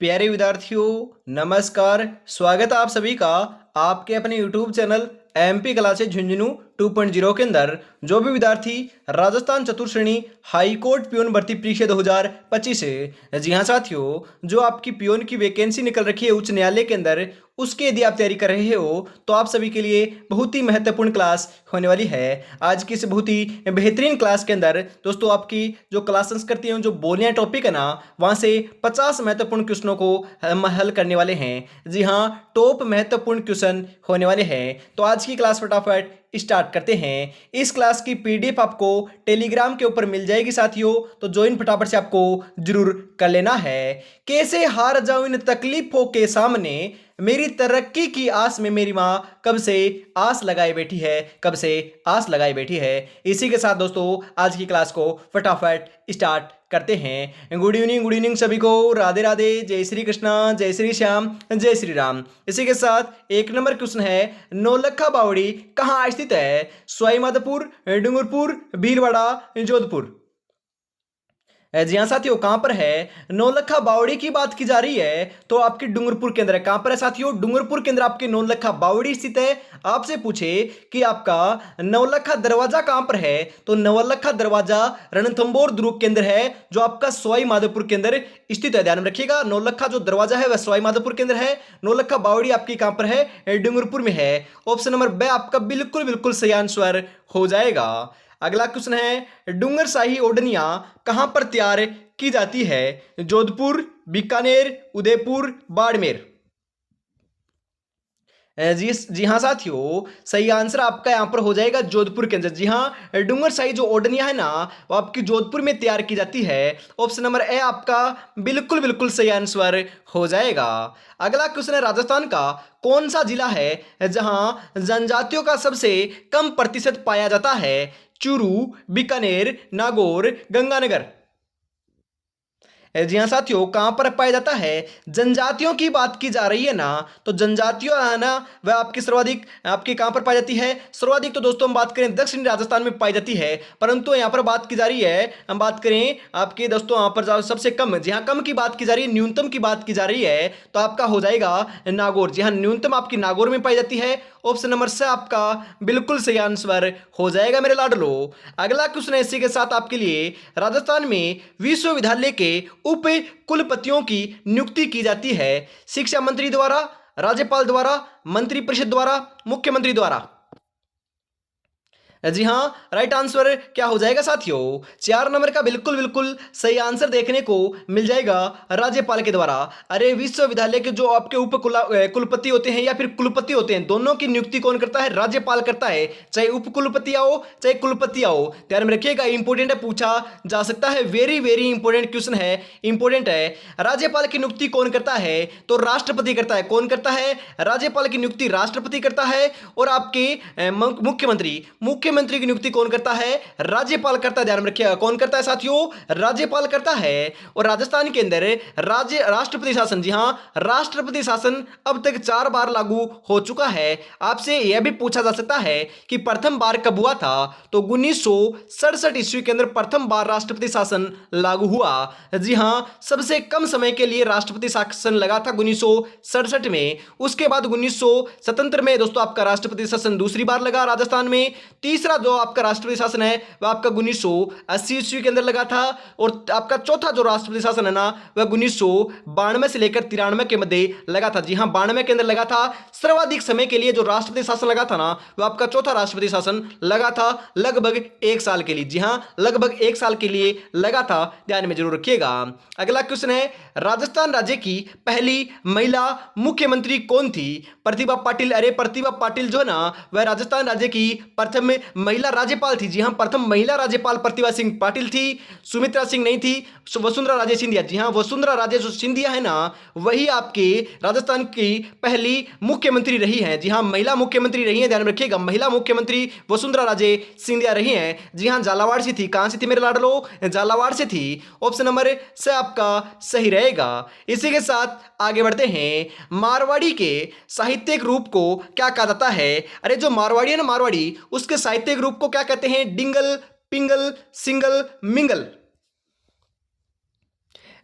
प्यारे विद्यार्थियों, नमस्कार। स्वागत है आप सभी का आपके अपने YouTube channel MP classes Jhunjhunu 2.0 के अंदर। जो भी विद्यार्थी राजस्थान चतुर्थ श्रेणी हाई कोर्ट पियोन भर्ती परीक्षा 2025 है, जी हाँ साथियों, जो आपकी पियोन की वैकेंसी निकल रखी है उच्च न्यायालय के अंदर, उसके यदि आप तैयारी कर रहे हो तो आप सभी के लिए बहुत ही महत्वपूर्ण क्लास होने वाली है। आज की इस बहुत ही बेहतरीन क्लास के अंदर दोस्तों आपकी जो क्लास संस्कृति है, जो बोलियां टॉपिक है ना, वहां से 50 महत्वपूर्ण क्वेश्चनों को हम हल करने वाले हैं। जी हाँ, टॉप महत्वपूर्ण क्वेश्चन होने वाले हैं। तो आज की क्लास फटाफट स्टार्ट करते हैं। इस क्लास की पीडीएफ आपको टेलीग्राम के ऊपर मिल जाएगी साथियों, तो ज्वाइन फटाफट से आपको जरूर कर लेना है। कैसे हार जाऊं इन तकलीफों के सामने, मेरी तरक्की की आस में मेरी माँ कब से आस लगाए बैठी है, कब से आस लगाए बैठी है। इसी के साथ दोस्तों आज की क्लास को फटाफट स्टार्ट करते हैं। गुड इवनिंग सभी को। राधे राधे, जय श्री कृष्णा, जय श्री श्याम, जय श्री राम। इसी के साथ एक नंबर क्वेश्चन है, नौलखा बावड़ी कहाँ स्थित है? सवाई माधोपुर, डूंगरपुर, भीलवाड़ा, जोधपुर। जी हाँ साथियों, कहां पर है? नौलखा बावड़ी की बात की जा रही है तो आपकी डूंगरपुर के अंदर है। कहां पर है साथियों? डूंगरपुर के अंदर आपकी नौलखा बावड़ी स्थित है। आपसे पूछे कि आपका नौलखा दरवाजा कहां पर है, तो नवलखा दरवाजा रणथंभौर दुर्ग के अंदर है, जो आपका सवाई माधोपुर के अंदर स्थित है। ध्यान में रखिएगा, नौलखा जो दरवाजा है वह सवाई माधोपुर के अंदर है। नौलखा बावड़ी आपकी कहां पर है? डूंगरपुर में है। ऑप्शन नंबर बी आपका बिल्कुल बिल्कुल सही आंसर हो जाएगा। अगला क्वेश्चन है, डूंगर शाही ओढ़नियां कहां पर तैयार की जाती है? जोधपुर, बीकानेर, उदयपुर, बाड़मेर। जी जी हाँ साथियों, सही आंसर आपका यहाँ पर हो जाएगा जोधपुर के अंदर। जी हाँ, डूंगर शाही जो ओढ़नियां है ना, वो आपकी जोधपुर में तैयार की जाती है। ऑप्शन नंबर ए आपका बिल्कुल बिल्कुल सही आंसर हो जाएगा। अगला क्वेश्चन है, राजस्थान का कौन सा जिला है जहां जनजातियों का सबसे कम प्रतिशत पाया जाता है? चूरू, बीकानेर, नागौर, गंगानगर। जी हाँ साथियों, कहां पर पाया जाता है? जनजातियों की बात की जा रही है ना, तो जनजातियों है ना, वह आपकी सर्वाधिक आपकी कहां पर पाई जाती है? सर्वाधिक तो दोस्तों हम बात करें दक्षिणी राजस्थान में पाई जाती है, परंतु यहां पर बात की जा रही है, हम बात करें आपके दोस्तों यहां पर सबसे कम, जी हाँ कम की बात की जा रही है, न्यूनतम की बात की जा रही है, तो आपका हो जाएगा नागौर। जी हाँ, न्यूनतम आपकी नागौर में पाई जाती है। ऑप्शन नंबर से आपका बिल्कुल सही आंसर हो जाएगा मेरे लाडलो। अगला क्वेश्चन है इसी के साथ आपके लिए, राजस्थान में विश्वविद्यालय के उप कुलपतियों की नियुक्ति की जाती है? शिक्षा मंत्री द्वारा, राज्यपाल द्वारा, मंत्री परिषद द्वारा, मुख्यमंत्री द्वारा। जी हाँ, राइट आंसर क्या हो जाएगा साथियों? 4 नंबर का बिल्कुल बिल्कुल सही आंसर देखने को मिल जाएगा राज्यपाल के द्वारा। अरे विश्वविद्यालय के जो आपके कुलपति होते हैं या फिर कुलपति होते हैं, दोनों की नियुक्ति कौन करता है? राज्यपाल करता है। चाहे उप कुलपति आओ चाहे कुलपति आओ, ध्यान में रखिएगा, इंपोर्टेंट है, पूछा जा सकता है। वेरी वेरी इंपोर्टेंट क्वेश्चन है, इंपोर्टेंट है। राज्यपाल की नियुक्ति कौन करता है? तो राष्ट्रपति करता है। कौन करता है? राज्यपाल की नियुक्ति राष्ट्रपति करता है। और आपके मुख्यमंत्री मुख्यमंत्री की नियुक्ति कौन करता है? राज्यपाल करता है। ध्यान में रखिएगा, कौन करता है साथियों? राज्यपाल करता है। और राजस्थान के अंदर राष्ट्रपति शासन, जी हां, राष्ट्रपति शासन अब तक 4 बार लागू हो चुका है। आपसे यह भी पूछा जा सकता है कि प्रथम बार कब हुआ था? तो 1967 ईस्वी के अंदर प्रथम बार राष्ट्रपति शासन लागू हुआ। जी हां, सबसे कम समय के लिए राष्ट्रपति शासन लगा था 1967 में। उसके बाद 1977 में दोस्तों आपका राष्ट्रपति शासन दूसरी बार लगा राजस्थान में। तीसरा जो आपका राष्ट्रपति शासन है वह आपका 1980 ईस्वी के अंदर लगा था। और आपका चौथा जो राष्ट्रपति शासन है ना, वह 1992 से लेकर 93 के मध्य लगा था। जी हां, 92 के अंदर लगा था। सर्वाधिक समय के लिए जो राष्ट्रपति शासन लगा था ना, वह आपका चौथा राष्ट्रपति शासन लगा था, लगभग 1 साल के लिए। जी हां, लगभग 1 साल के लिए लगा था, ध्यान में जरूर रखिएगा। अगला क्वेश्चन है, राजस्थान राज्य की पहली महिला मुख्यमंत्री कौन थी? प्रतिभा पाटिल। अरे प्रतिभा पाटिल जो है ना, वह राजस्थान राज्य की प्रथम महिला राज्यपाल थी। जी हां, प्रथम महिला राज्यपाल प्रतिभा सिंह पाटिल थी, सुमित्रा सिंह नहीं थी, वसुंधरा राजे सिंधिया। जी हां, वसुंधरा राजे जो सिंधिया है ना, वही आपके राजस्थान की पहली मुख्यमंत्री रही हैं। जी हां, महिला मुख्यमंत्री रही हैं, ध्यान में रखिएगा, महिला मुख्यमंत्री वसुंधरा राजे सिंधिया रही हैं। जी हां, झालावाड़ से थी। कहां से थी मेरे लाडलो? झालावाड़ से थी। ऑप्शन नंबर से आपका सही रहेगा। इसी के साथ आगे बढ़ते हैं, मारवाड़ी के साहित्यिक रूप को क्या कहा जाता है? अरे जो मारवाड़ी है ना, मारवाड़ी, उसके साहित्यिक रूप को क्या कहते हैं? डिंगल, पिंगल, सिंगल, मिंगल।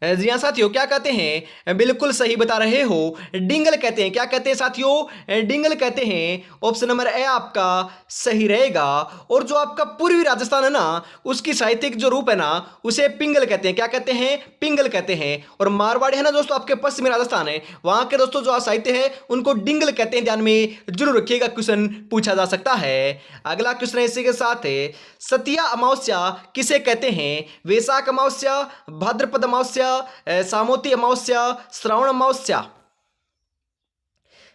जी हाँ साथियों, क्या कहते हैं, बिल्कुल सही बता रहे हो, डिंगल कहते हैं। क्या कहते हैं साथियों, डिंगल कहते हैं। ऑप्शन नंबर ए आपका सही रहेगा। और जो आपका पूर्वी राजस्थान है ना, उसकी साहित्यिक जो रूप है ना, उसे पिंगल कहते हैं। क्या कहते हैं, पिंगल कहते हैं। और मारवाड़ी है ना दोस्तों, आपके पश्चिमी राजस्थान है, वहां के दोस्तों जो साहित्य है उनको डिंगल कहते हैं। ध्यान में जरूर रखिएगा, क्वेश्चन पूछा जा सकता है। अगला क्वेश्चन इसी के साथ है, सतिया अमावस्या किसे कहते हैं? वैशाख अमावस्या, भाद्रपद अमावस्या, सामोती अमावस्या, श्रावण अमावस्या।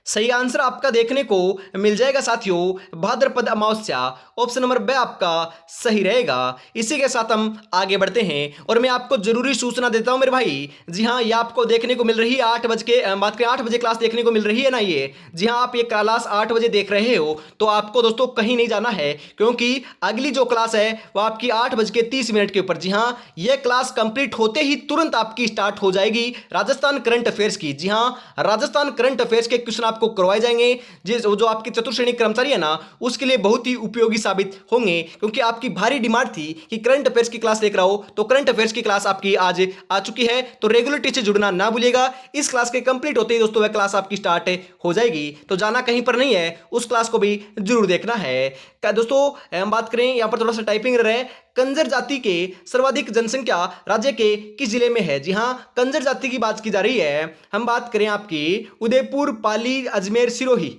सही आंसर आपका देखने को मिल जाएगा साथियों, भाद्रपद अमावस्या। ऑप्शन नंबर बी आपका सही रहेगा। इसी के साथ हम आगे बढ़ते हैं और मैं आपको जरूरी सूचना देता हूं मेरे भाई। जी हाँ, ये आपको देखने को मिल रही है 8 बज के, बात करें 8 बजे क्लास देखने को मिल रही है ना ये। जी हाँ, आप ये क्लास 8 बजे देख रहे हो तो आपको दोस्तों कहीं नहीं जाना है, क्योंकि अगली जो क्लास है वो आपकी 8 बज के 30 मिनट के ऊपर। जी हाँ, ये क्लास कंप्लीट होते ही तुरंत आपकी स्टार्ट हो जाएगी राजस्थान करंट अफेयर्स की। जी हाँ, राजस्थान करंट अफेयर्स के क्वेश्चन आपको करवाए जाएंगे, जो आपके चतुर्श्रेणी कर्मचारी है ना, उसके लिए बहुत ही उपयोगी साबित होंगे। क्योंकि आपकी भारी डिमांड थी कि करंट अफेयर्स की क्लास लेकर आओ, तो करंट अफेयर्स की क्लास आपकी आज आ चुकी है। तो रेगुलरिटी से जुड़ना ना भूलिएगा। इस क्लास के कंप्लीट होते ही दोस्तों वह क्लास आपकी स्टार्ट हो जाएगी, तो जाना कहीं पर नहीं है, उस क्लास को भी जरूर देखना है। क्या दोस्तों, हम बात करें यहां पर थोड़ा सा टाइपिंग रहे, कंजर जाति के सर्वाधिक जनसंख्या राज्य के किस जिले में है? जी हां, कंजर जाति की बात की जा रही है। हम बात करें आपकी उदयपुर, पाली, अजमेर, सिरोही।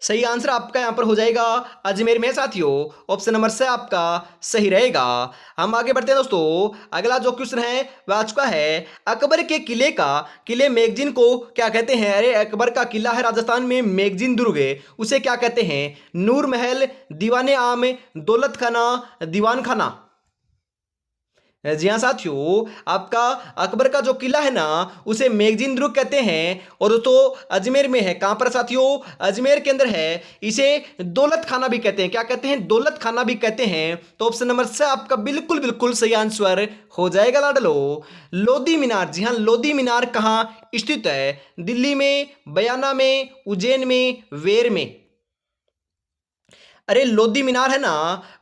सही आंसर आपका यहां पर हो जाएगा अजमेर में साथियों। ऑप्शन नंबर से आपका सही रहेगा। हम आगे बढ़ते हैं दोस्तों। अगला जो क्वेश्चन है वह आ चुका है, अकबर के किले मैगजीन को क्या कहते हैं? अरे अकबर का किला है राजस्थान में मैगजीन दुर्ग, उसे क्या कहते हैं? नूर महल, दीवाने आम, दौलत खाना, दीवान खाना। जी हाँ साथियों, आपका अकबर का जो किला है ना, उसे मैगजीन दुर्ग कहते हैं। और दोस्तों अजमेर में है। कहां पर साथियों? अजमेर के अंदर है। इसे दौलत खाना भी कहते हैं। क्या कहते हैं? दौलत खाना भी कहते हैं। तो ऑप्शन नंबर से आपका बिल्कुल बिल्कुल सही आंसर हो जाएगा लाडलो, लोधी मीनार। जी हाँ, लोधी मीनार कहाँ स्थित है? दिल्ली में, बयाना में, उज्जैन में, वेर में। अरे लोधी मीनार है ना,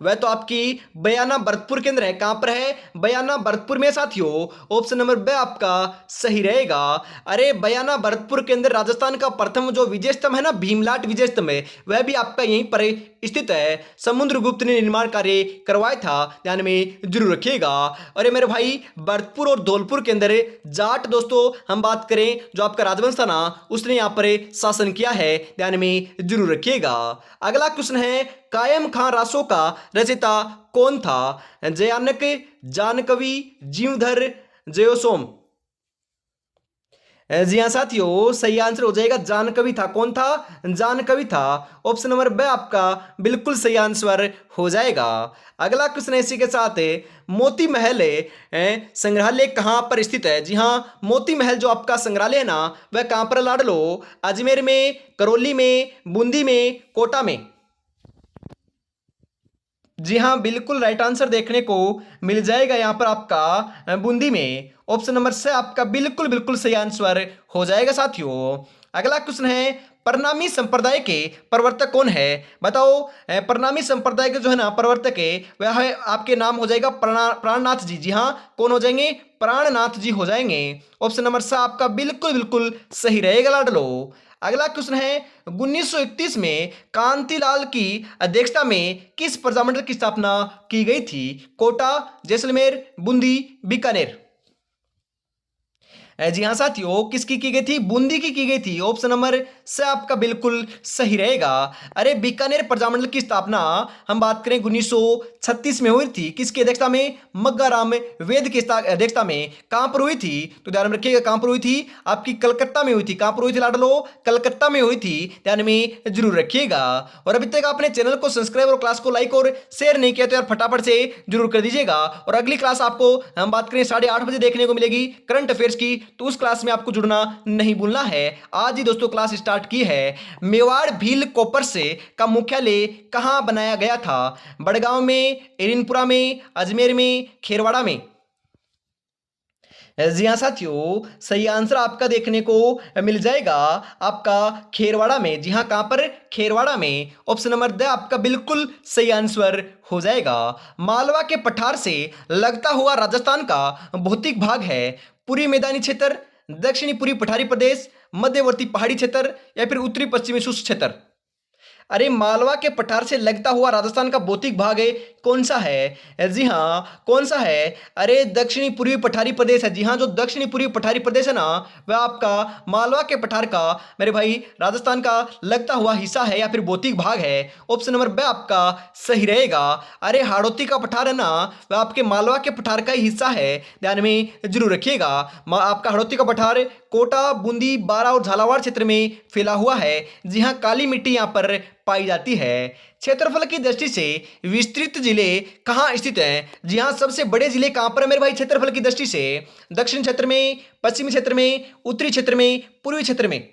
वह तो आपकी बयाना भरतपुर के अंदर है। कहां पर है? बयाना भरतपुर में साथियों। ऑप्शन नंबर बी आपका सही रहेगा। अरे बयाना भरतपुर के अंदर राजस्थान का प्रथम जो विजय स्तंभ है ना, भीमलाट विजय स्तंभ है, वह भी आपका यहीं पर स्थित है। समुद्रगुप्त ने निर्माण कार्य करवाया था, ध्यान में जरूर रखिएगा। अरे मेरे भाई, भरतपुर और धौलपुर के अंदर जाट दोस्तों हम बात करें, जो आपका राजवंश था ना, उसने यहाँ पर शासन किया है, ध्यान में जरूर रखिएगा। अगला क्वेश्चन है, कायम खां रासो का रचयिता कौन था? जयानक, जानकवि, जीवधर, जयोसोम। जी हाँ साथियों, सही आंसर हो जाएगा जानकवि था। कौन था? जानकवि था। ऑप्शन नंबर बी आपका बिल्कुल सही आंसर हो जाएगा। अगला क्वेश्चन इसी के साथ है, मोती महल संग्रहालय कहाँ पर स्थित है? जी हाँ, मोती महल जो आपका संग्रहालय है ना, वह कहाँ पर लाडलो? अजमेर में, करौली में, बूंदी में, कोटा में। जी हाँ, बिल्कुल राइट आंसर देखने को मिल जाएगा यहाँ पर आपका बूंदी में। ऑप्शन नंबर से आपका बिल्कुल बिल्कुल सही आंसर हो जाएगा साथियों। अगला क्वेश्चन है, प्रणामी संप्रदाय के प्रवर्तक कौन है? बताओ। प्रणामी संप्रदाय के जो है ना प्रवर्तक है, वह है आपके नाम हो जाएगा प्राणनाथ जी। जी हाँ, कौन हो जाएंगे? प्राणनाथ जी हो जाएंगे। ऑप्शन नंबर से आपका बिल्कुल बिल्कुल सही रहेगा लाडलो। अगला क्वेश्चन है, 1931 में कांतिलाल की अध्यक्षता में किस प्रजामंडल की स्थापना की गई थी? कोटा, जैसलमेर, बूंदी, बीकानेर। जी हाँ साथियों, किसकी की गई थी? बूंदी की गई थी। ऑप्शन नंबर से आपका बिल्कुल सही रहेगा। अरे बीकानेर प्रजामंडल की स्थापना हम बात करें 1936 में हुई थी। किसकी अध्यक्षता में? मग्गाराम वेद की अध्यक्षता में। कहां पर हुई थी? तो ध्यान में रखिएगा, कहां पर हुई थी? आपकी कलकत्ता में हुई थी। कहां पर हुई थी लाडलो? कलकत्ता में हुई थी, ध्यान में जरूर रखिएगा। और अभी तक आपने चैनल को सब्सक्राइब और क्लास को लाइक और शेयर नहीं किया तो यार फटाफट से जरूर कर दीजिएगा। और अगली क्लास आपको हम बात करें 8:30 बजे देखने को मिलेगी करंट अफेयर्स की, तो उस क्लास में आपको जुड़ना नहीं भूलना है। आज ही दोस्तों क्लास स्टार्ट की है। मेवाड़ भील कॉपर से का मुख्यालय कहां बनाया गया था? बड़गांव में, एरिनपुरा में, अजमेर में, खेरवाड़ा में। जी हाँ साथियों, सही आंसर आपका देखने को मिल जाएगा आपका खेरवाड़ा में। जी हाँ, कहाँ पर? खेरवाड़ा में। ऑप्शन नंबर द आपका बिल्कुल सही आंसर हो जाएगा। मालवा के पठार से लगता हुआ राजस्थान का भौतिक भाग है पूर्वी मैदानी क्षेत्र, दक्षिणी पूर्वी पठारी प्रदेश, मध्यवर्ती पहाड़ी क्षेत्र या फिर उत्तरी पश्चिमी शुष्क क्षेत्र। अरे मालवा के पठार से लगता हुआ राजस्थान का भौतिक भाग है, कौन सा है? जी हाँ, कौन सा है? अरे दक्षिणी पूर्वी पठारी प्रदेश है। जी हाँ, जो दक्षिणी पूर्वी पठारी प्रदेश है ना, वह आपका मालवा के पठार का मेरे भाई राजस्थान का लगता हुआ हिस्सा है या फिर भौतिक भाग है। ऑप्शन नंबर ब आपका सही रहेगा। अरे हाड़ौती का पठार है ना, वह आपके मालवा के पठार का ही हिस्सा है, ध्यान में जरूर रखिएगा। आपका हाड़ौती का पठार कोटा, बूंदी, बारा और झालावाड़ क्षेत्र में फैला हुआ है। जी हाँ, काली मिट्टी यहाँ पर पाई जाती है। क्षेत्रफल की दृष्टि से विस्तृत जिले कहाँ स्थित हैं? जी हाँ, सबसे बड़े जिले कहाँ पर है मेरे भाई क्षेत्रफल की दृष्टि से? दक्षिण क्षेत्र में, पश्चिमी क्षेत्र में, उत्तरी क्षेत्र में, पूर्वी क्षेत्र में।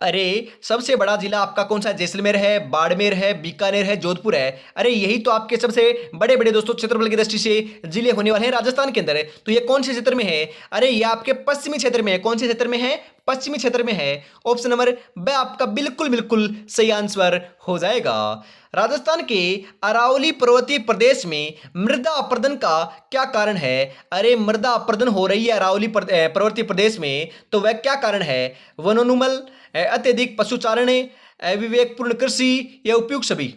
अरे सबसे बड़ा जिला आपका कौन सा है? जैसलमेर है, बाड़मेर है, बीकानेर है, जोधपुर है। अरे यही तो आपके सबसे बड़े बड़े दोस्तों क्षेत्रफल की दृष्टि से जिले होने वाले हैं राजस्थान के अंदर। तो ये कौन से क्षेत्र में है? अरे ये आपके पश्चिमी क्षेत्र में है। कौन से क्षेत्र में है? पश्चिमी क्षेत्र में है। ऑप्शन नंबर ब आपका बिल्कुल बिल्कुल सही आंसर हो जाएगा। राजस्थान के अरावली पर्वतीय प्रदेश में मृदा अपरदन का क्या कारण है? अरे मृदा अपरदन हो रही है अरावली पर्वतीय प्रदेश में, तो वह क्या कारण है? वनोन्मूलन, अत्यधिक पशुचारण, विवेकपूर्ण कृषि या उपयुक्त सभी।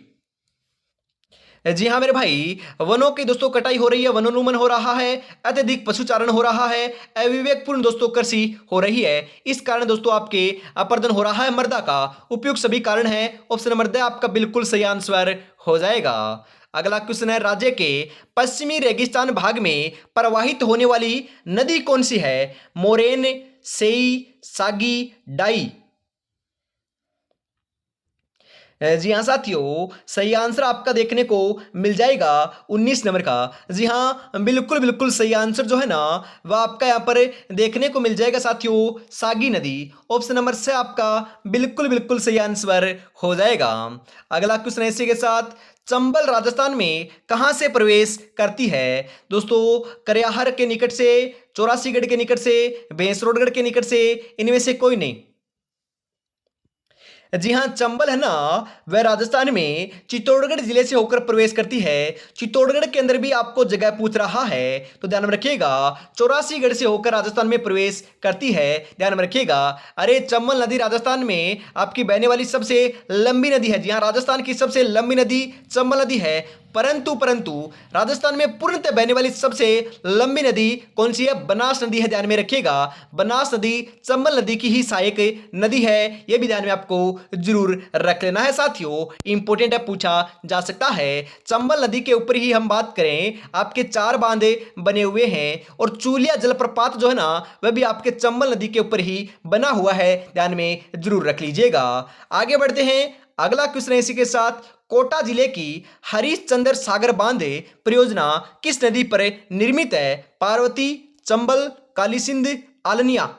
जी हाँ मेरे भाई, वनों की दोस्तों कटाई हो रही है, वनोन्मूलन हो रहा है, अत्यधिक पशुचारण हो रहा है, अविवेकपूर्ण दोस्तों कृषि हो रही है। इस कारण दोस्तों आपके अपरदन हो रहा है मृदा का। उपयुक्त सभी कारण है। ऑप्शन नंबर द आपका बिल्कुल सही आंसर हो जाएगा। अगला क्वेश्चन है, राज्य के पश्चिमी रेगिस्तान भाग में प्रवाहित होने वाली नदी कौन सी है? मोरेन, सेई, सागी, डाई। जी हाँ साथियों, सही आंसर आपका देखने को मिल जाएगा 19 नंबर का। जी हाँ, बिल्कुल बिल्कुल सही आंसर जो है ना, वह आपका यहाँ पर देखने को मिल जाएगा साथियों, सागी नदी। ऑप्शन नंबर से आपका बिल्कुल बिल्कुल सही आंसर हो जाएगा। अगला क्वेश्चन इसी के साथ, चंबल राजस्थान में कहाँ से प्रवेश करती है? दोस्तों करियाहर के निकट से, चौरासीगढ़ के निकट से, भैंसरोडगढ़ के निकट से, इनमें से कोई नहीं। जी हाँ, चंबल है ना, वह राजस्थान में चित्तौड़गढ़ जिले से होकर प्रवेश करती है। चित्तौड़गढ़ के अंदर भी आपको जगह पूछ रहा है, तो ध्यान में रखिएगा। चौरासीगढ़ से होकर राजस्थान में प्रवेश करती है, ध्यान में रखिएगा। अरे चंबल नदी राजस्थान में आपकी बहने वाली सबसे लंबी नदी है। जी हाँ, राजस्थान की सबसे लंबी नदी चंबल नदी है। परंतु परंतु राजस्थान में पूर्णतः बहने वाली सबसे लंबी नदी कौन सी है? बनास नदी है, ध्यान में रखिएगा। बनास नदी चंबल नदी की ही सहायक नदी है, यह भी ध्यान में आपको जरूर रख लेना है साथियों। इंपॉर्टेंट है, पूछा जा सकता है। चंबल नदी के ऊपर ही हम बात करें, आपके 4 बांधे बने हुए हैं और चूलिया जलप्रपात जो है ना, वह भी आपके चंबल नदी के ऊपर ही बना हुआ है, ध्यान में जरूर रख लीजिएगा। आगे बढ़ते हैं, अगला क्वेश्चन इसी के साथ, कोटा जिले की हरिश्चंद्र सागर बांध परियोजना किस नदी पर निर्मित है? पार्वती, चंबल, काली सिंध, आलनिया।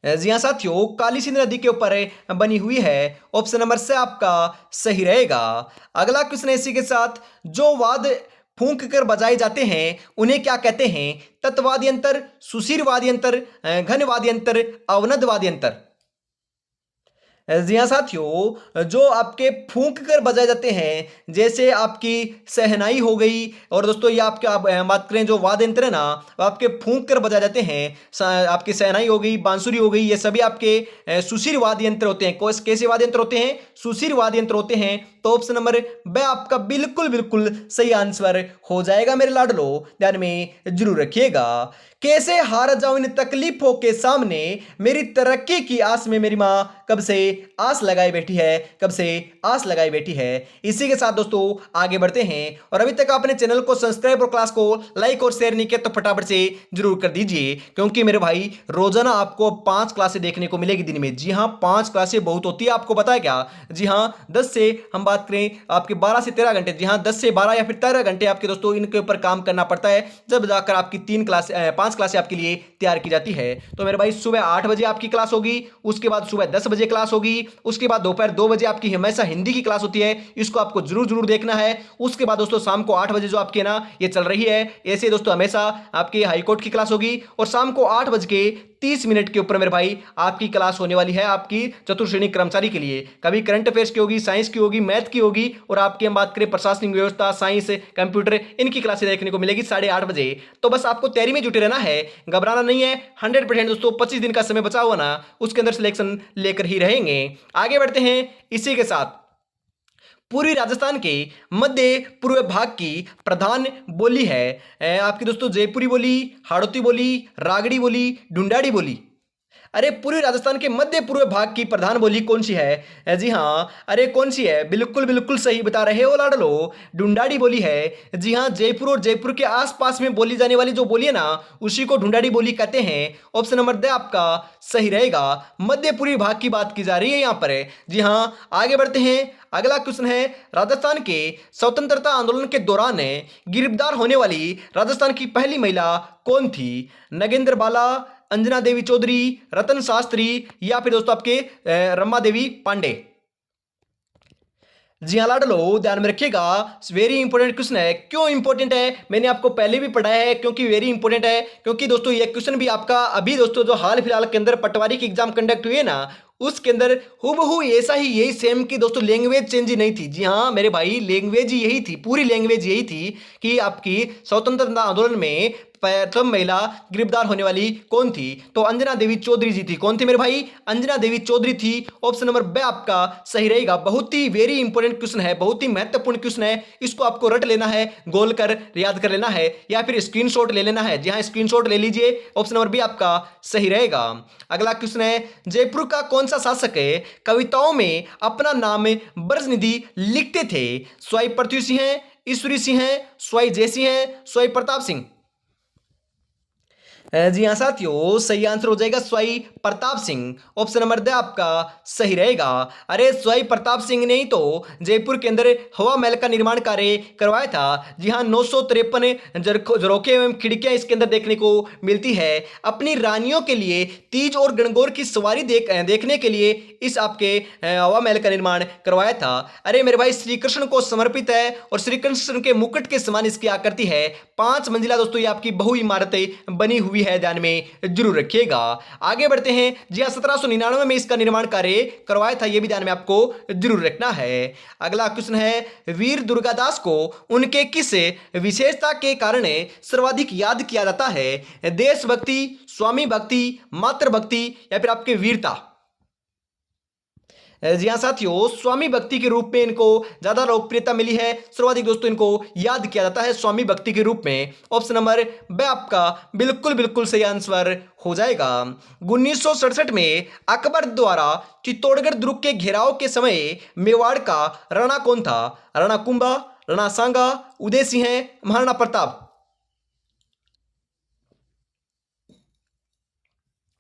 जी हाँ साथियों, काली सिंध नदी के ऊपर बनी हुई है। ऑप्शन नंबर से आपका सही रहेगा। अगला क्वेश्चन इसी के साथ, जो वाद फूंक कर बजाए जाते हैं उन्हें क्या कहते हैं? तत्वादी अंतर, सुशीर वाद्य अंतर, घन वाद्य अंतर, अवनद वाद्य अंतर। जी हाँ साथियों, जो आपके फूंक कर बजाए जाते हैं, जैसे आपकी शहनाई हो गई, और दोस्तों ये आपके आप बात करें जो वाद्य यंत्र है ना, वो आपके फूंक कर बजाए जाते हैं। आपकी शहनाई हो गई, बांसुरी हो गई, ये सभी आपके सुशीर वाद्य यंत्र होते हैं। कैसे वाद्य यंत्र होते हैं? सुशीर वाद्य यंत्र होते हैं। तो ऑप्शन नंबर ब आपका बिल्कुल बिल्कुल सही आंसर हो जाएगा मेरे लाडलो, ध्यान में जरूर रखिएगा। कैसे हार जाऊं इन तकलीफों के सामने, मेरी तरक्की की आस में मेरी माँ कब से आस लगाई बैठी है, कब से आस लगाई बैठी है। इसी के साथ दोस्तों आगे बढ़ते हैं, और अभी तक आपने चैनल को सब्सक्राइब और क्लास को लाइक और शेयर नहीं किया तो फटाफट से जरूर कर दीजिए, क्योंकि मेरे भाई रोजाना आपको 5 क्लासें देखने को मिलेगी दिन में। जी हाँ, 5 क्लासें बहुत होती है, आपको पता है क्या? जी हाँ, 10 से हम बात करें आपके 12 से 13 घंटे, जी हाँ 10 से 12 या फिर 13 घंटे आपके दोस्तों इनके ऊपर काम करना पड़ता है, जब जाकर आपकी 5 क्लासें आपके लिए तैयार की जाती है। तो मेरे भाई सुबह 8 बजे आपकी क्लास होगी, उसके बाद सुबह 10 बजे क्लास होगी, होगी। उसके बाद दोपहर 2 बजे आपकी हमेशा हिंदी की क्लास होती है, इसको आपको जरूर जरूर देखना है। उसके बाद दोस्तों शाम को 8 बजे जो आपकी ना ये चल रही है, ऐसे दोस्तों हमेशा आपकी हाईकोर्ट की क्लास होगी। और शाम को 8 बज के 30 मिनट के ऊपर मेरे भाई आपकी क्लास होने वाली है आपकी चतुर्श्रेणी कर्मचारी के लिए। कभी करंट अफेयर्स की होगी, साइंस की होगी, मैथ की होगी, और आपकी हम बात करें प्रशासनिक व्यवस्था, साइंस, कंप्यूटर, इनकी क्लासेस देखने को मिलेगी 8:30 बजे। तो बस आपको तैयारी में जुटे रहना है, घबराना नहीं है। 100% दोस्तों 25 दिन का समय बचा हुआ ना, उसके अंदर सिलेक्शन लेकर ही रहेंगे। आगे बढ़ते हैं इसी के साथ। पूर्वी राजस्थान के मध्य पूर्व भाग की प्रधान बोली है आपकी दोस्तों जयपुरी बोली, हाड़ौती बोली, रागड़ी बोली, ढूंढाड़ी बोली। अरे पूर्वी राजस्थान के मध्य पूर्व भाग की प्रधान बोली कौन सी है? जी हाँ, अरे कौन सी है? बिल्कुल बिल्कुल सही बता रहे हो लाडलो, ढूंढाड़ी बोली है। जी हाँ, जयपुर और जयपुर के आसपास में बोली जाने वाली जो बोली है ना, उसी को ढूंढाड़ी बोली कहते हैं। ऑप्शन नंबर द आपका सही रहेगा। मध्य पूर्वी भाग की बात की जा रही है यहाँ पर। जी हाँ, आगे बढ़ते हैं। अगला क्वेश्चन है, राजस्थान के स्वतंत्रता आंदोलन के दौरान गिरफ्तार होने वाली राजस्थान की पहली महिला कौन थी? नगेंद्र बाला, अंजना देवी चौधरी, रतन शास्त्री, या फिर दोस्तों आपके रमा देवी पांडे। जी हाँ लाडलो, ध्यान में रखिएगा, वेरी इंपॉर्टेंट क्वेश्चन है। क्यों इंपॉर्टेंट है? मैंने आपको पहले भी पढ़ाया है, क्योंकि वेरी इंपॉर्टेंट है। क्योंकि दोस्तों ये क्वेश्चन भी आपका अभी दोस्तों जो हाल फिलहाल के अंदर पटवारी की एग्जाम कंडक्ट हुई है ना, उसके अंदर हूबहू ऐसा ही यही सेम की दोस्तों लैंग्वेज चेंज ही नहीं थी। जी हाँ मेरे भाई, लैंग्वेज ही यही थी, पूरी लैंग्वेज यही थी कि आपकी स्वतंत्रता आंदोलन में प्रथम महिला गिरफ्तार होने वाली कौन थी? तो अंजना देवी चौधरी जी थी। कौन थी मेरे भाई? अंजना देवी चौधरी थी। ऑप्शन नंबर बी आपका सही रहेगा। बहुत ही वेरी इंपॉर्टेंट क्वेश्चन है, बहुत ही महत्वपूर्ण क्वेश्चन है। इसको आपको रट लेना है, गोल कर याद कर लेना है, या फिर स्क्रीनशॉट ले लेना है। जी हाँ, स्क्रीनशॉट ले लीजिए। ऑप्शन नंबर बी आपका सही रहेगा। अगला क्वेश्चन है, जयपुर का कौन सा शासक है कविताओं में अपना नाम ब्रजनिधि लिखते थे? स्वाई पृथ्वी सिंह है, ईश्वरी सिंह है, स्वाई जयसिंह है, स्वाई प्रताप सिंह। जी हाँ साथियों, सही आंसर हो जाएगा Sawai Pratap Singh. Option number D आपका सही रहेगा। अरे स्वाई प्रताप सिंह ने ही तो जयपुर के अंदर हवा महल का निर्माण कार्य करवाया था। जी हाँ, 953 झरोखे एवं खिड़कियां इसके अंदर देखने को मिलती है। अपनी रानियों के लिए तीज और गणगौर की सवारी देखने के लिए इस आपके हवा महल का निर्माण करवाया था। अरे मेरे भाई, श्री कृष्ण को समर्पित है और श्री कृष्ण के मुकुट के समान इसकी आकृति है। 5 मंजिला दोस्तों ये आपकी बहु इमारतें बनी हुई है, ध्यान में जरूर रखिएगा। आगे बढ़ते हैं। जी हाँ, 1799 में इसका निर्माण कार्य करवाया था, यह भी ध्यान में आपको जरूर रखना है। अगला क्वेश्चन है, वीर दुर्गादास को उनके किस विशेषता के कारण सर्वाधिक याद किया जाता है? देशभक्ति, स्वामी भक्ति, मातृभक्ति, या फिर आपके वीरता। जी हाँ साथियों, स्वामी भक्ति के रूप में इनको ज्यादा लोकप्रियता मिली है। सर्वाधिक दोस्तों इनको याद किया जाता है स्वामी भक्ति के रूप में। ऑप्शन नंबर ब आपका बिल्कुल बिल्कुल सही आंसर हो जाएगा। 1967 में अकबर द्वारा चित्तौड़गढ़ दुर्ग के घेराव के समय मेवाड़ का राणा कौन था? राणा कुंभा, राणा सांगा, उदय सिंह, महाराणा प्रताप।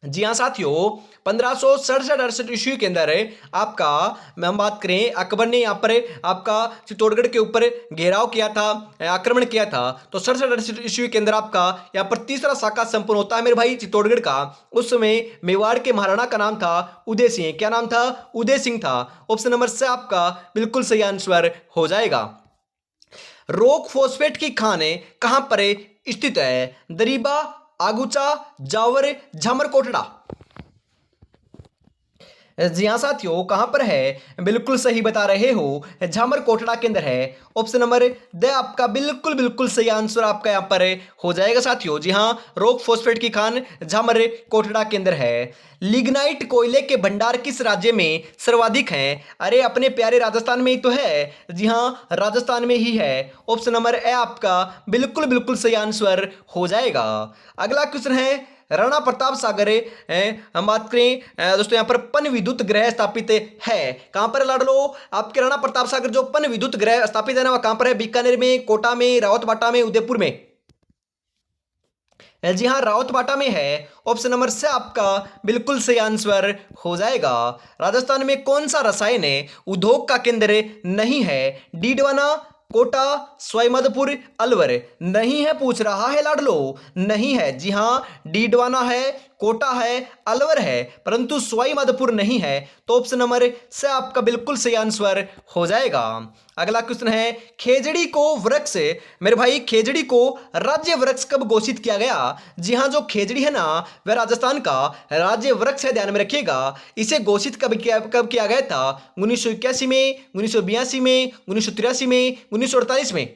जी हाँ साथियों, 1567-68 ईस्वी के अंदर आपका हम बात करें, अकबर ने यहाँ पर आपका चित्तौड़गढ़ के ऊपर घेराव किया था, आक्रमण किया था। तो 67-68 ईस्वी के अंदर आपका यहाँ पर तीसरा शाखा संपन्न होता है मेरे भाई चित्तौड़गढ़ का। उस समय मेवाड़ के महाराणा का नाम था उदय सिंह। क्या नाम था? उदय सिंह था। ऑप्शन नंबर से आपका बिल्कुल सही आंसर हो जाएगा। रॉक फॉस्फेट की खान कहां पर स्थित है? दरीबा, आगुचा, जावर, झामर कोटड़ा। जी हाँ साथियों, कहां पर है? बिल्कुल सही बता रहे हो, झामर कोटड़ा के अंदर है। ऑप्शन नंबर द आपका बिल्कुल बिल्कुल सही आंसर आपका यहां पर हो जाएगा साथियों। जी हाँ, रॉक फॉस्फेट की खान झामर कोटड़ा के अंदर है। लिग्नाइट कोयले के भंडार किस राज्य में सर्वाधिक हैं? अरे अपने प्यारे राजस्थान में ही तो है। जी हाँ, राजस्थान में ही है। ऑप्शन नंबर ए आपका बिल्कुल बिल्कुल सही आंसर हो जाएगा। अगला क्वेश्चन है, राणा प्रताप सागर हम बात करें दोस्तों, यहाँ पर पन विद्युत ग्रह स्थापित है। कहां पर लाडलो? आपके राणा प्रताप सागर जो पन विद्युत ग्रह स्थापित है ना, वह कहां पर है? बीकानेर में, कोटा में, रावतबाटा में, उदयपुर में। जी हाँ, रावतबाटा में है। ऑप्शन नंबर से आपका बिल्कुल सही आंसर हो जाएगा। राजस्थान में कौन सा रसायन उद्योग का केंद्र नहीं है? डीडवाना, कोटा, सवाईमाधोपुर, अलवर। नहीं है पूछ रहा है लाडलो, नहीं है। जी हाँ, डीडवाना है, कोटा है, अलवर है, परंतु सवाई माधोपुर नहीं है। तो ऑप्शन नंबर से आपका बिल्कुल सही आंसर हो जाएगा। अगला क्वेश्चन है, खेजड़ी को वृक्ष, मेरे भाई खेजड़ी को राज्य वृक्ष कब घोषित किया गया? जी हाँ, जो खेजड़ी है ना वह राजस्थान का राज्य वृक्ष है, ध्यान में रखिएगा। इसे घोषित कब किया गया था? 1981 में, 1982 में, 1983 में, 1948 में।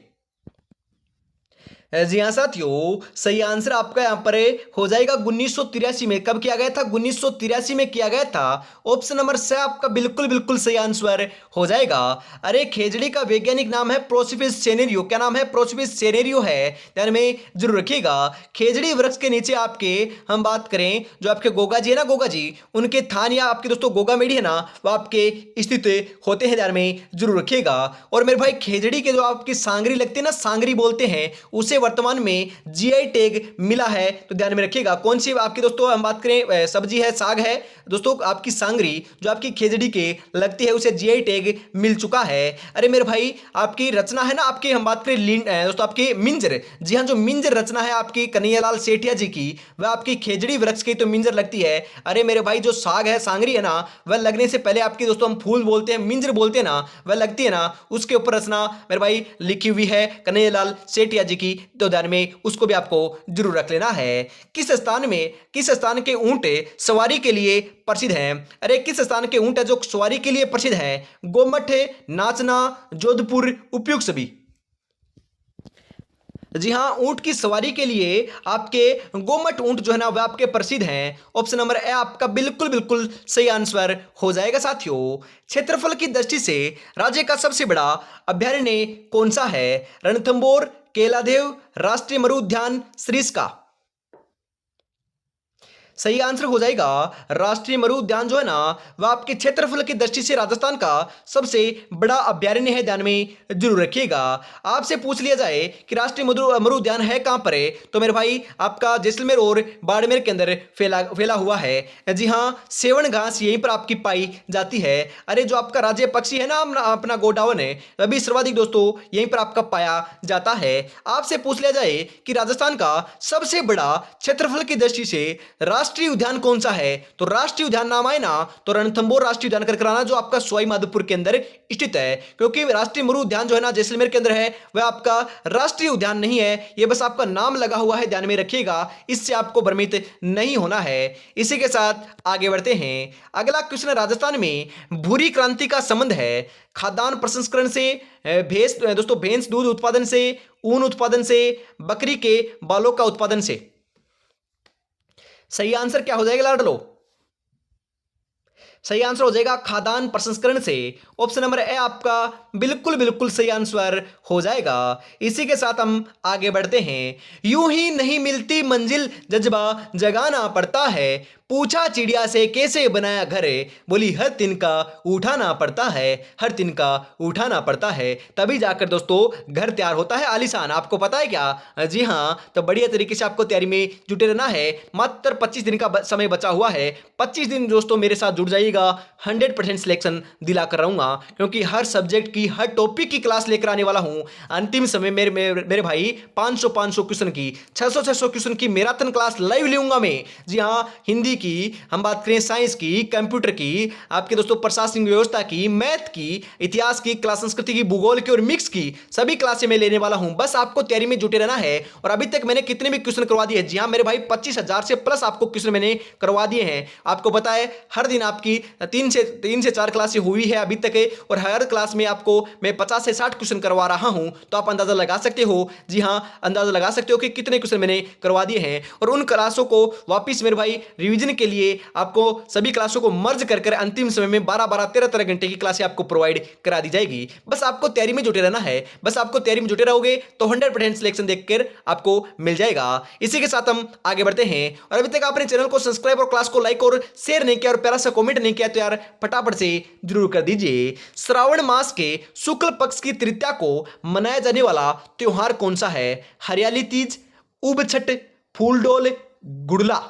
जी हाँ साथियों, सही आंसर आपका यहाँ पर हो जाएगा 1983 में। कब किया गया था? 1983 में किया गया था। ऑप्शन नंबर से आपका बिल्कुल बिल्कुल सही आंसर हो जाएगा। अरे खेजड़ी का वैज्ञानिक नाम है प्रोसिपिस सेनेरियो। क्या नाम है? प्रोसिपिस सेनेरियो है, ध्यान में जरूर रखिएगा। खेजड़ी वृक्ष के नीचे आपके हम बात करें, जो आपके गोगा जी है ना, गोगा जी, उनके थान या आपके दोस्तों गोगा मेढ़ी है ना, वो आपके स्थित होते हैं, ध्यान में जरूर रखिएगा। और मेरे भाई खेजड़ी के जो आपकी सांगरी लगती है ना, सांगरी बोलते हैं, उसे वर्तमान में जीआई टैग मिला है। तो ध्यान में रखिएगा। कौन सी आपकी दोस्तों हम बात करें, सब्जी है, साग है दोस्तों, आपकी सांगरी जो आपकी खेजड़ी के लगती है उसे जीआई टैग मिल चुका है। अरे मेरे भाई आपकी रचना है ना, आपकी हम बात करें दोस्तों आपकी मिंजर, जी हाँ, जो मिंजर रचना है आपकी कन्हैयालाल सेठिया जी की, वह आपकी खेजड़ी वृक्ष की तो मिंजर लगती है। अरे मेरे भाई जो साग है, सांगरी है ना, वह लगने से पहले आपकी दोस्तों हम फूल बोलते हैं, मिंजर बोलते हैं ना, वह लगती है ना, उसके ऊपर रचना मेरे भाई लिखी हुई है कन्हैयालाल सेठिया जी की। तो ध्यान में उसको भी आपको जरूर रख लेना है। किस स्थान के ऊंट सवारी के लिए प्रसिद्ध हैं? अरे किस स्थान के ऊंट है जो सवारी के लिए प्रसिद्ध है? गोमठ, नाचना, जोधपुर, उपयुक्त सभी। जी हाँ, ऊंट की सवारी के लिए आपके गोमट ऊंट जो है ना वह आपके प्रसिद्ध हैं। ऑप्शन नंबर ए आपका बिल्कुल बिल्कुल सही आंसर हो जाएगा साथियों। क्षेत्रफल की दृष्टि से राज्य का सबसे बड़ा अभयारण्य कौन सा है? रणथंबोर, केलादेव, राष्ट्रीय मरु उद्यान, सरिस्का। सही आंसर हो जाएगा राष्ट्रीय मरु उद्यान जो है ना वह आपके क्षेत्रफल की दृष्टि से राजस्थान का सबसे बड़ा अभ्यारण्य है, ध्यान में जरूर रखिएगा। आपसे पूछ लिया जाए कि राष्ट्रीय मरु उद्यान है कहां पर है, तो मेरे भाई आपका जैसलमेर और बाड़मेर के अंदर फैला हुआ है। जी हाँ, सेवन घास यहीं पर आपकी पाई जाती है। अरे जो आपका राज्य पक्षी है ना अपना गोडावन है, अभी सर्वाधिक दोस्तों यहीं पर आपका पाया जाता है। आपसे पूछ लिया जाए कि राजस्थान का सबसे बड़ा क्षेत्रफल की दृष्टि से राष्ट्रीय उद्यान कौन सा है, तो राष्ट्रीय उद्यान नाम आए ना तो रणथंबोर राष्ट्रीय उद्यान कर कराना, जो आपका सवाई माधोपुर के अंदर स्थित है। क्योंकि राष्ट्रीय मरु उद्यान जो है ना जैसलमेर के अंदर है, वह आपका राष्ट्रीय उद्यान नहीं है, यह बस आपका नाम लगा हुआ है, ध्यान में रखिएगा। इससे आपको भ्रमित नहीं होना है। इसी के साथ आगे बढ़ते हैं। अगला क्वेश्चन राजस्थान में भूरी क्रांति का संबंध है खाद्यान्न प्रसंस्करण से, भैंस दूध उत्पादन से, ऊन उत्पादन से, बकरी के बालों का उत्पादन से। सही आंसर क्या हो जाएगा लाडलो? सही आंसर हो जाएगा खाद्यान्न प्रसंस्करण से। ऑप्शन नंबर ए आपका बिल्कुल बिल्कुल सही आंसर हो जाएगा। इसी के साथ हम आगे बढ़ते हैं। यूं ही नहीं मिलती मंजिल, जज्बा जगाना पड़ता है, पूछा चिड़िया से कैसे बनाया घर, बोली हर दिन का उठाना पड़ता है, हर दिन का उठाना पड़ता है, तभी जाकर दोस्तों घर तैयार होता है आलीशान। आपको पता है क्या? जी हाँ, तो बढ़िया तरीके से आपको तैयारी में जुटे रहना है। मात्र 25 दिन का समय बचा हुआ है। 25 दिन दोस्तों मेरे साथ जुड़ जाइएगा, 100% सिलेक्शन दिला कर रहूंगा, क्योंकि हर सब्जेक्ट की, हर टॉपिक की क्लास लेकर आने वाला हूं। अंतिम समय मेरे भाई 500 क्वेश्चन की, 600 क्वेश्चन की मैराथन क्लास लाइव लूंगा मैं। जी हाँ, हिंदी की हम बात करें, साइंस की, कंप्यूटर की, आपके दोस्तों प्रशासनिक व्यवस्था की, मैथ की, इतिहास की, क्लास संस्कृति की, भूगोल की और मिक्स की सभी क्लासें मैं लेने वाला हूं। बस आपको तैयारी में जुटे रहना है। और अभी तक मैंने कितने भी क्वेश्चन करवा दिए हैं? जी हां मेरे भाई 25,000 से प्लस आपको क्वेश्चन मैंने करवा दिए हैं। आपको पता है हर दिन आपकी 3 से 4 क्लासें हुई है अभी तक है, और हर क्लास में आपको मैं 50 से 60 क्वेश्चन करवा रहा हूं। तो आप अंदाजा लगा सकते हो, जी हां अंदाजा लगा सकते हो कि कितने क्वेश्चन मैंने करवा दिए हैं। और उन क्लासों को वापिस मेरे भाई रिवीजन के लिए आपको सभी क्लासों को मर्ज कर अंतिम समय में 12-12, 13-13 घंटे की क्लासें आपको प्रोवाइड करा दी जाएगी। बस आपको तैयारी में जुटे रहना है। बस आपको तैयारी में जुटे रहोगे तो 100% सिलेक्शन देखकर आपको मिल जाएगा। इसी के साथ हम आगे बढ़ते हैं। और अभी तक आपने चैनल को सब्सक्राइब और क्लास को लाइक और शेयर नहीं किया और प्यारा सा कमेंट नहीं किया तो यार फटाफट से जरूर कर दीजिए। श्रावण मास के शुक्ल पक्ष की तृतीया को मनाया जाने वाला त्योहार कौन सा है? हरियाली तीज, उब छठ, फूलडोल, गुड़ला।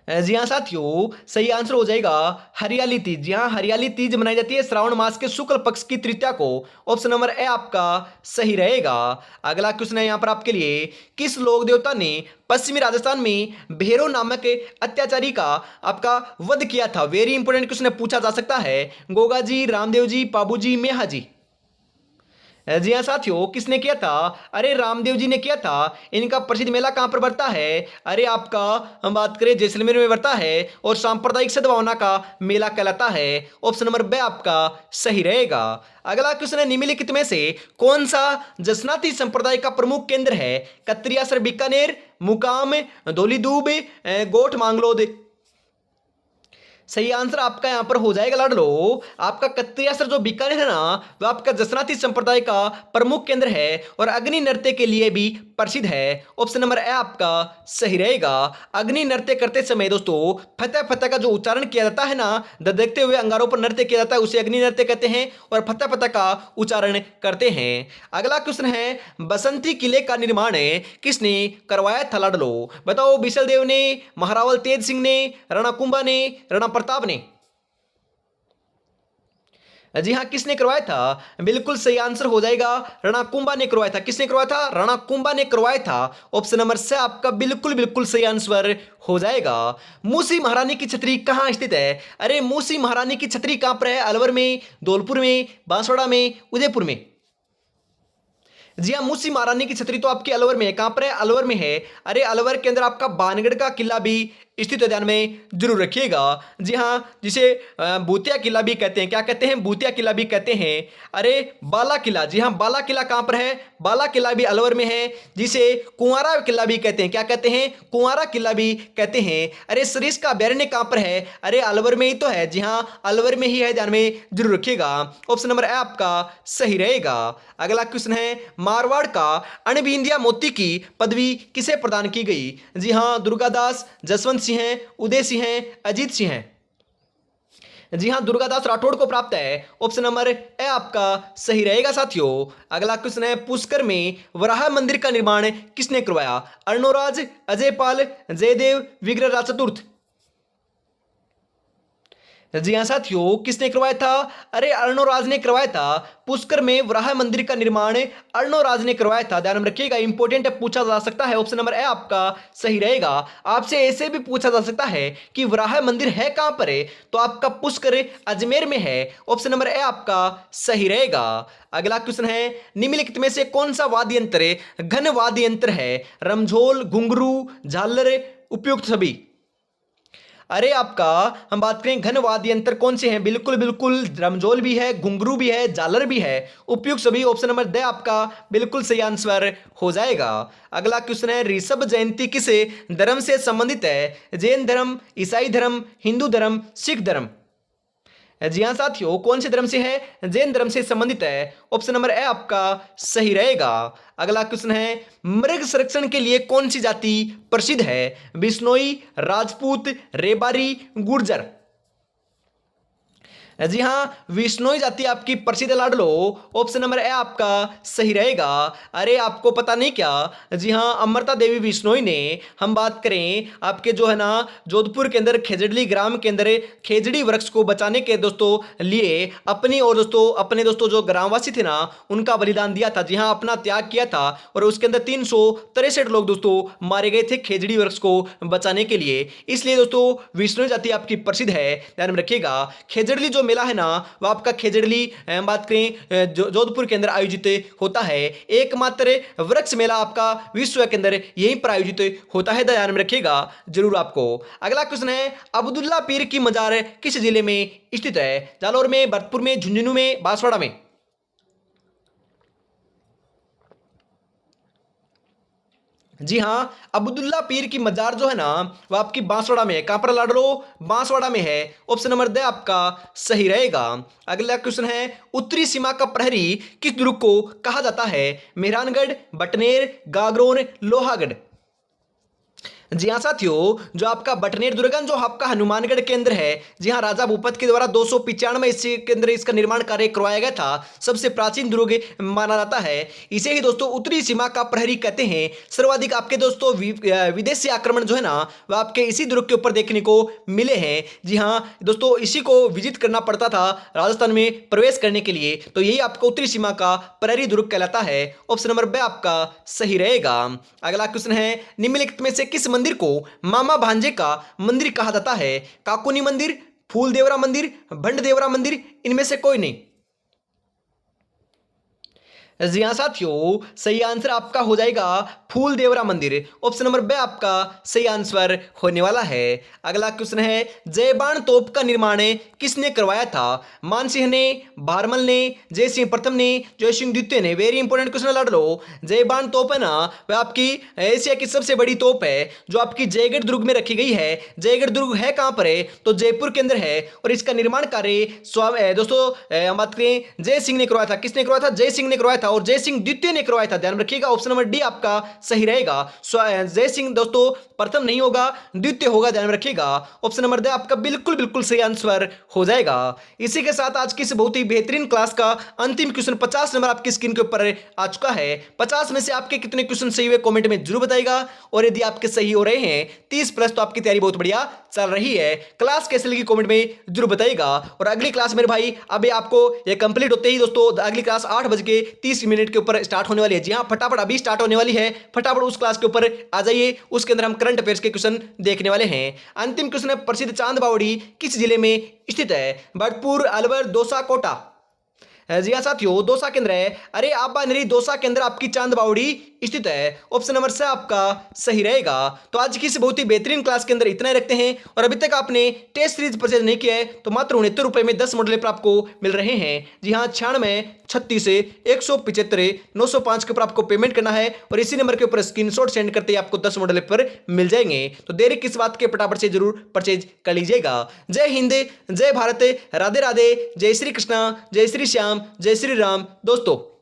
जी हाँ साथियों, सही आंसर हो जाएगा हरियाली तीज। जी हाँ, हरियाली तीज मनाई जाती है श्रावण मास के शुक्ल पक्ष की तृतीया को। ऑप्शन नंबर ए आपका सही रहेगा। अगला क्वेश्चन है यहाँ पर आपके लिए, किस लोक देवता ने पश्चिमी राजस्थान में भैरव नामक अत्याचारी का आपका वध किया था? वेरी इंपोर्टेंट क्वेश्चन पूछा जा सकता है। गोगा जी, रामदेव जी, पाबू जी, मेहा जी। जी हाँ साथियों, किसने किया था? अरे रामदेव जी ने किया था। इनका प्रसिद्ध मेला कहाँ पर बढ़ता है? अरे आपका हम बात करें जैसलमेर में बढ़ता है और सांप्रदायिक सद्भावना का मेला कहलाता है। ऑप्शन नंबर बी आपका सही रहेगा। अगला क्वेश्चन है, निम्नलिखित में से कौन सा जसनाती संप्रदाय का प्रमुख केंद्र है? कत्रियासर बीकानेर, मुकाम, धौलीधूब, गोठ मांगलोद। सही आंसर आपका यहां पर हो जाएगा लाडलो, आपका कत्रियासर जो बीकानेर है ना, वो आपका जसनाती संप्रदाय का प्रमुख केंद्र है और अग्नि नृत्य के लिए भी प्रसिद्ध है। ऑप्शन नंबर ए आपका सही रहेगा। अग्नि नृत्य करते समय दोस्तों फतेह फतेह का जो उच्चारण किया जाता है ना, देखते हुए अंगारों पर नृत्य किया जाता है, उसे अग्नि नृत्य कहते हैं और फतेह फतेह का उच्चारण करते हैं। अगला क्वेश्चन है, बसंती किले का निर्माण किसने करवाया था लाडलो? बताओ, बिसल देव ने, महारावल तेज सिंह ने, राणा कुंभा ने, राणा प्रताप ने। जी हाँ, किसने करवाया था? बिल्कुल सही आंसर हो जाएगा, राणा कुंभा ने करवाया था। किसने करवाया था? राणा कुंभा ने करवाया था। ऑप्शन नंबर से आपका बिल्कुल बिल्कुल सही आंसर हो जाएगा। मूसी महारानी की छतरी कहाँ स्थित है? अरे मूसी महारानी की छतरी कहाँ पर है? अलवर में, धौलपुर में, बांसवाड़ा में, उदयपुर में। जी हाँ, मूसी महारानी की छतरी तो आपके अलवर में है। कहां पर है? अलवर में है। अरे अलवर के अंदर आपका बानगढ़ का किला भी स्थित है, ध्यान में जरूर रखिएगा। जी हाँ, जिसे भूतिया किला भी कहते हैं। क्या कहते हैं? भूतिया किला भी कहते हैं। अरे बाला किला, जी हाँ, बाला किला कहां पर है? बाला किला भी अलवर में है, जिसे कुंवारा किला भी कहते हैं। क्या कहते हैं? कुंवारा किला भी कहते हैं। अरे सरिस का अभ्यारण्य कहां पर है? अरे अलवर में ही तो है। जी हाँ, अलवर में ही है, ध्यान में जरूर रखिएगा। ऑप्शन नंबर ए आपका सही रहेगा। अगला क्वेश्चन है, मारवाड़ का अणबिंदिया मोती की पदवी किसे प्रदान की गई? जी हां, दुर्गादास, जसवंत सिंह हैं, उदय सिंह हैं, अजीत सिंह हैं। जी हां, दुर्गादास राठौड़ को प्राप्त है। ऑप्शन नंबर ए आपका सही रहेगा साथियों। अगला क्वेश्चन है, पुष्कर में वराह मंदिर का निर्माण किसने करवाया? अर्णोराज, अजयपाल, जयदेव, विग्रहराज चतुर्थ। जी हाँ साथियों, किसने करवाया था? अरे अर्णोराज ने करवाया था। पुष्कर में वराह मंदिर का निर्माण अर्णोराज ने करवाया था, ध्यान में रखिएगा, इंपॉर्टेंट पूछा जा सकता है। ऑप्शन नंबर ए आपका सही रहेगा। आपसे ऐसे भी पूछा जा सकता है कि वराह मंदिर है कहां पर है, तो आपका पुष्कर अजमेर में है। ऑप्शन नंबर ए आपका सही रहेगा। अगला क्वेश्चन है, निम्नलिखित में से कौन सा वाद्य यंत्र घन वाद्य यंत्र है? रमझोल, घुंघरू, झालर, उपयुक्त सभी। अरे आपका हम बात करें घन वाद्य यंत्र कौन से हैं? बिल्कुल बिल्कुल, रमझोल भी है, घुंघरू भी है, झालर भी है, उपयुक्त सभी। ऑप्शन नंबर द आपका बिल्कुल सही आंसर हो जाएगा। अगला क्वेश्चन है, ऋषभ जयंती किस धर्म से संबंधित है? जैन धर्म, ईसाई धर्म, हिंदू धर्म, सिख धर्म। जी हाँ साथियों, कौन से धर्म से है? जैन धर्म से संबंधित है। ऑप्शन नंबर ए आपका सही रहेगा। अगला क्वेश्चन है, मृग संरक्षण के लिए कौन सी जाति प्रसिद्ध है? बिश्नोई, राजपूत, रेबारी, गुर्जर। जी हाँ, विश्नोई जाति आपकी प्रसिद्ध लाडलो। ऑप्शन नंबर ए आपका सही रहेगा। अरे आपको पता नहीं क्या? जी हाँ, अमृता देवी विश्नोई ने, हम बात करें आपके जो है ना जोधपुर के अंदर खेजड़ली ग्राम के अंदर खेजड़ी वृक्ष को बचाने के दोस्तों लिए अपनी और दोस्तों अपने दोस्तों जो ग्रामवासी थे ना, उनका बलिदान दिया था। जी हाँ, अपना त्याग किया था और उसके अंदर 363 लोग दोस्तों मारे गए थे खेजड़ी वृक्ष को बचाने के लिए। इसलिए दोस्तों विश्नोई जाति आपकी प्रसिद्ध है, ध्यान में रखिएगा। खेजड़ली जो मेला है ना, वो आपका खेजड़ली बात करें जोधपुर के अंदर आयोजित होता है। एकमात्र वृक्ष मेला आपका विश्व के अंदर यहीं पर आयोजित होता है, ध्यान में रखिएगा जरूर आपको। अगला क्वेश्चन है, अब्दुल्ला पीर की मजार किस जिले में स्थित है? जालौर में, भरतपुर में, झुंझुनू में, बांसवाड़ा में। जी हाँ, अब्दुल्ला पीर की मजार जो है ना, वो आपकी बांसवाड़ा में है। कहां पर लाडलो? बांसवाड़ा में है। ऑप्शन नंबर द आपका सही रहेगा। अगला क्वेश्चन है, उत्तरी सीमा का प्रहरी किस दुर्ग को कहा जाता है? मेहरानगढ़, बटनेर, गागरोन, लोहागढ़। जी हाँ साथियों, जो आपका बटनेर दुर्ग जो आपका हनुमानगढ़ के अंदर है, जी हाँ, राजा भूपत के द्वारा 295 ईस्वी के अंदर इसका निर्माण कार्य करवाया गया था। सबसे प्राचीन दुर्ग माना जाता है। इसे ही दोस्तों उत्तरी सीमा का प्रहरी कहते हैं। सर्वाधिक आपके दोस्तों विदेशी आक्रमण जो है ना, वह आपके इसी दुर्ग के ऊपर देखने को मिले हैं। जी हाँ दोस्तों, इसी को विजिट करना पड़ता था राजस्थान में प्रवेश करने के लिए। तो यही आपका उत्तरी सीमा का प्रहरी दुर्ग कहलाता है। ऑप्शन नंबर बी आपका सही रहेगा। अगला क्वेश्चन है, निम्नलिखित में से किस मंदिर को मामा भांजे का मंदिर कहा जाता है? काकुनी मंदिर, फूल देवरा मंदिर, भंड देवरा मंदिर, इनमें से कोई नहीं। जी हाँ साथियों, सही आंसर आपका हो जाएगा फूल देवरा मंदिर। ऑप्शन नंबर बी आपका सही आंसर होने वाला है। अगला क्वेश्चन है, जयबाण तोप का निर्माण किसने करवाया था? मानसिंह ने, भारमल ने, जय सिंह प्रथम ने, जय सिंह द्वितीय ने। वेरी इंपॉर्टेंट क्वेश्चन लड़ लो। जयबाण तोप है ना, वह आपकी एशिया की सबसे बड़ी तोप है, जो आपकी जयगढ़ दुर्ग में रखी गई है। जयगढ़ दुर्ग है कहां पर है? तो जयपुर के अंदर है। और इसका निर्माण कार्य दोस्तों हम बात करें, जय सिंह ने करवाया था। किसने करवाया था? जय सिंह ने करवाया था, और जय सिंह द्वितीय ने करवाया था। ध्यान रखिएगा, ऑप्शन नंबर डी आपका सही रहेगा। जय सिंह दोस्तों प्रथम नहीं होगा, द्वितीय होगा, ध्यान रखिएगा। ऑप्शन नंबर डी आपका बिल्कुल बिल्कुल सही आंसर हो जाएगा। इसी के साथ आज की इस बहुत ही बेहतरीन क्लास का अंतिम क्वेश्चन 50 नंबर आपकी स्क्रीन के ऊपर आ चुका है। 50 में से आपके कितने क्वेश्चन सही हुए कमेंट में जरूर बताइएगा। और यदि आपके सही हो रहे हैं 30 प्लस, तो आपकी तैयारी बहुत बढ़िया चल रही है। क्लास कैसे लगी कमेंट में जरूर बताइएगा। और अगली क्लास मेरे भाई अभी आपको ये कंप्लीट होते ही दोस्तों अगली क्लास 8:30 के ऊपर स्टार्ट होने वाली है। जी हाँ, फटाफट अभी स्टार्ट होने वाली है। फटाफट उस क्लास के ऊपर आ जाइए। उसके अंदर हम करंट अफेयर्स के क्वेश्चन देखने वाले हैं। अंतिम क्वेश्चन है, प्रसिद्ध चांद बावड़ी किस जिले में स्थित है? भरतपुर, अलवर, दौसा, कोटा। जी हाँ साथियों, दौसा केंद्र है। अरे आबा नरी दौसा केंद्र आपकी चांद बावड़ी स्थित है। ऑप्शन नंबर से आपका सही रहेगा। तो आज की इस बहुत ही बेहतरीन क्लास के अंदर इतना ही रखते हैं। और अभी तक आपने टेस्ट सीरीज परचेज नहीं किया है तो मात्र 69 रुपए में 10 मॉडल पेपर आपको मिल रहे हैं। जी हाँ, 96 36 175 905 के ऊपर आपको पेमेंट करना है। और इसी नंबर के ऊपर स्क्रीनशॉट सेंड करते ही आपको 10 मॉडल पेपर मिल जाएंगे। तो देरी किस बात के, फटाफट से जरूर परचेज कर लीजिएगा। जय हिंद, जय भारत, राधे राधे, जय श्री कृष्णा, जय श्री श्याम, जय श्री राम दोस्तों।